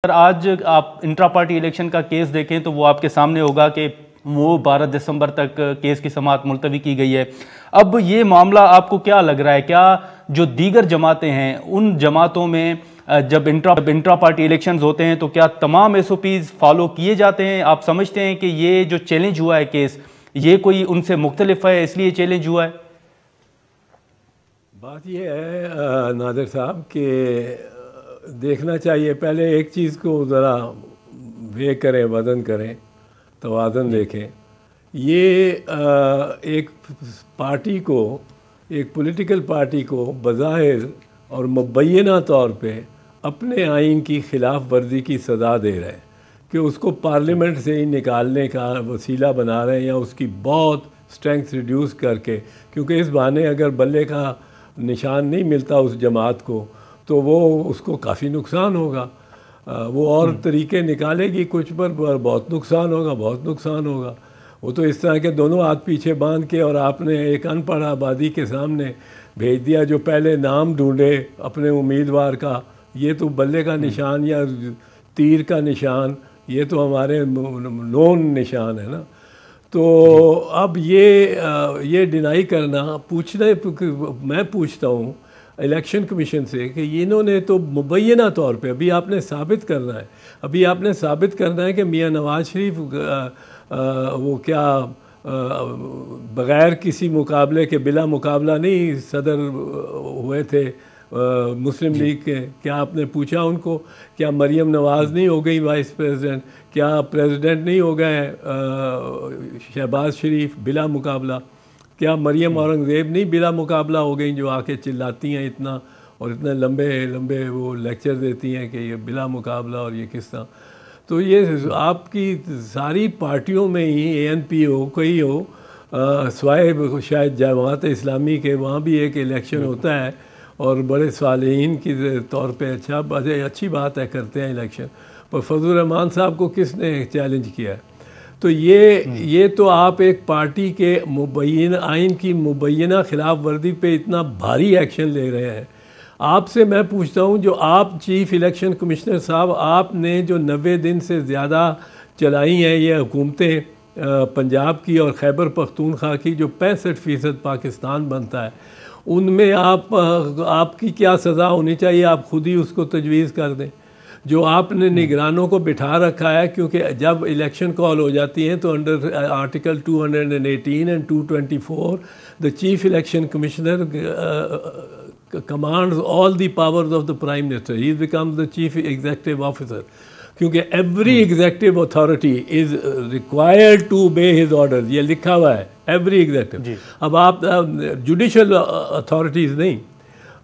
Sir आज आप intra party election का केस देखें तो वो आपके सामने होगा कि वो 12 दिसंबर तक केस की समाअत मुलतवी की गई है। अब ये मामला आपको क्या लग रहा है, क्या जो दीगर जमातें हैं उन जमातों में जब इंट्रा पार्टी इलेक्शंस होते हैं तो क्या तमाम एसओपीज फॉलो किए जाते हैं? आप समझते हैं कि ये जो चैलेंज हुआ है केस, ये कोई उनसे मुख्तलिफ है इसलिए चैलेंज हुआ है? बात यह है नादिर साहब कि देखना चाहिए पहले एक चीज़ को ज़रा वे करें, वज़न करें, तवाज़न देखें। ये एक पार्टी को, एक पॉलिटिकल पार्टी को बज़ाहिर और मुबैना तौर पे अपने आइन की ख़िलाफ़ वर्जी की सज़ा दे रहे हैं कि उसको पार्लियामेंट से ही निकालने का वसीला बना रहे हैं या उसकी बहुत स्ट्रेंथ रिड्यूस करके, क्योंकि इस बहाने अगर बल्ले का निशान नहीं मिलता उस जमात को तो वो उसको काफ़ी नुकसान होगा। वो और तरीके निकालेगी कुछ पर बहुत नुकसान होगा, बहुत नुकसान होगा। वो तो इस तरह के दोनों हाथ पीछे बांध के और आपने एक अनपढ़ आबादी के सामने भेज दिया जो पहले नाम ढूंढे अपने उम्मीदवार का, ये तो बल्ले का निशान या तीर का निशान, ये तो हमारे नोन निशान है ना। तो अब ये डिनाई करना, मैं पूछता हूँ इलेक्शन कमीशन से कि इन्होंने तो मुबैना तौर पे अभी आपने साबित करना है कि मियाँ नवाज शरीफ वो क्या बग़ैर किसी मुकाबले के, बिला मुकाबला नहीं सदर हुए थे मुस्लिम लीग के। क्या आपने पूछा उनको? क्या मरियम नवाज़ नहीं हो गई वाइस प्रेसिडेंट? क्या प्रेसिडेंट नहीं हो गए शहबाज शरीफ बिला मुकाबला? क्या मरियम औरंगज़ेब नहीं बिला मुकाबला हो गई, जो आके चिल्लाती हैं इतना और इतने लंबे लंबे वो लेक्चर देती हैं कि ये बिला मुकाबला और ये किस तरह। तो ये आपकी सारी पार्टियों में ही ANP हो, कोई हो, स्वाय शायद जमात इस्लामी के, वहाँ भी एक इलेक्शन होता है और बड़े सालेहीन की तौर पे अच्छी बात है, करते हैं इलेक्शन। पर फजल रहमान साहब को किसने चैलेंज किया है? तो ये तो आप एक पार्टी के आइन की मुबैना खिलाफ वर्दी पे इतना भारी एक्शन ले रहे हैं। आपसे मैं पूछता हूँ, जो आप चीफ इलेक्शन कमिश्नर साहब, आपने जो 90 दिन से ज़्यादा चलाई हैं ये हुकूमतें पंजाब की और खैबर पख्तूनख्वा की, जो 65% पाकिस्तान बनता है, उनमें आपकी क्या सज़ा होनी चाहिए? आप खुद ही उसको तजवीज़ कर दें। जो आपने निगरानों को बिठा रखा है, क्योंकि जब इलेक्शन कॉल हो जाती हैं तो under article 218 and 224 the chief election commissioner commands all the powers of the prime minister, he becomes the chief executive officer, क्योंकि every executive authority is required to obey his order, ये लिखा हुआ है, every executive. अब आप judicial authorities नहीं,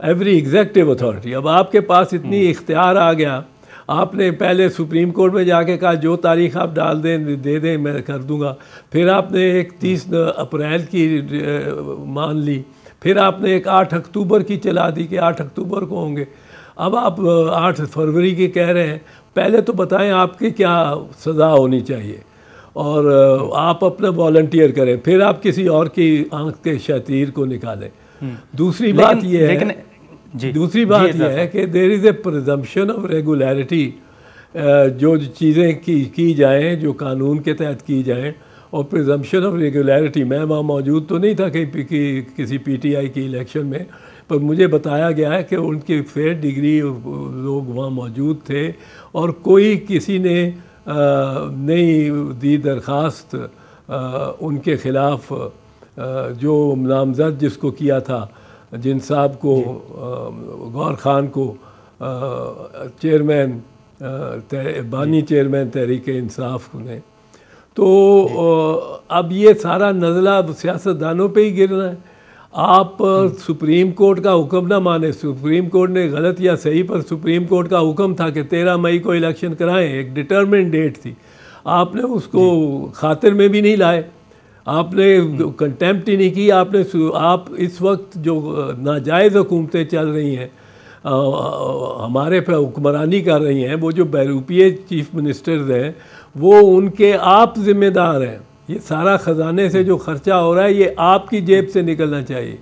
every executive authority. अब आपके पास इतनी इख्तियार आ गया, आपने पहले सुप्रीम कोर्ट में जाके कहा जो तारीख आप डाल दें दे दें, मैं कर दूंगा। फिर आपने एक 30 अप्रैल की मान ली, फिर आपने एक 8 अक्टूबर की चला दी कि 8 अक्टूबर को होंगे। अब आप 8 फरवरी की कह रहे हैं। पहले तो बताएं आपकी क्या सज़ा होनी चाहिए और आप अपना वॉलंटियर करें, फिर आप किसी और की आंख के शतीर को निकालें। दूसरी बात यह है कि there is a presumption of regularity, जो चीज़ें की जाएं जो कानून के तहत की जाएं, और प्रिजम्पशन ऑफ रेगुलरिटी। मैं वहाँ मौजूद तो नहीं था किसी PTI की इलेक्शन में, पर मुझे बताया गया है कि उनकी फेयर डिग्री लोग वहाँ मौजूद थे और कोई किसी ने नहीं दी दरख्वास्त उनके ख़िलाफ़, जो नामज़द जिसको किया था जिन साहब को, गौर खान को चेयरमैन बानी चेयरमैन तहरीक इंसाफ ने। तो अब ये सारा नज़ला सियासतदानों पे ही गिरना है। आप सुप्रीम कोर्ट का हुक्म ना माने, सुप्रीम कोर्ट ने गलत या सही, पर सुप्रीम कोर्ट का हुक्म था कि 13 मई को इलेक्शन कराएं, एक डिटरमिन्ड डेट थी। आपने उसको खातिर में भी नहीं लाए, आपने कंटेम्प्ट ही नहीं की। आप इस वक्त जो नाजायज़ हुकूमतें चल रही हैं, हमारे पे हुक्मरानी कर रही हैं, वो जो बहरूपिये चीफ मिनिस्टर्स हैं वो उनके आप ज़िम्मेदार हैं। ये सारा ख़जाने से जो ख़र्चा हो रहा है ये आपकी जेब से निकलना चाहिए।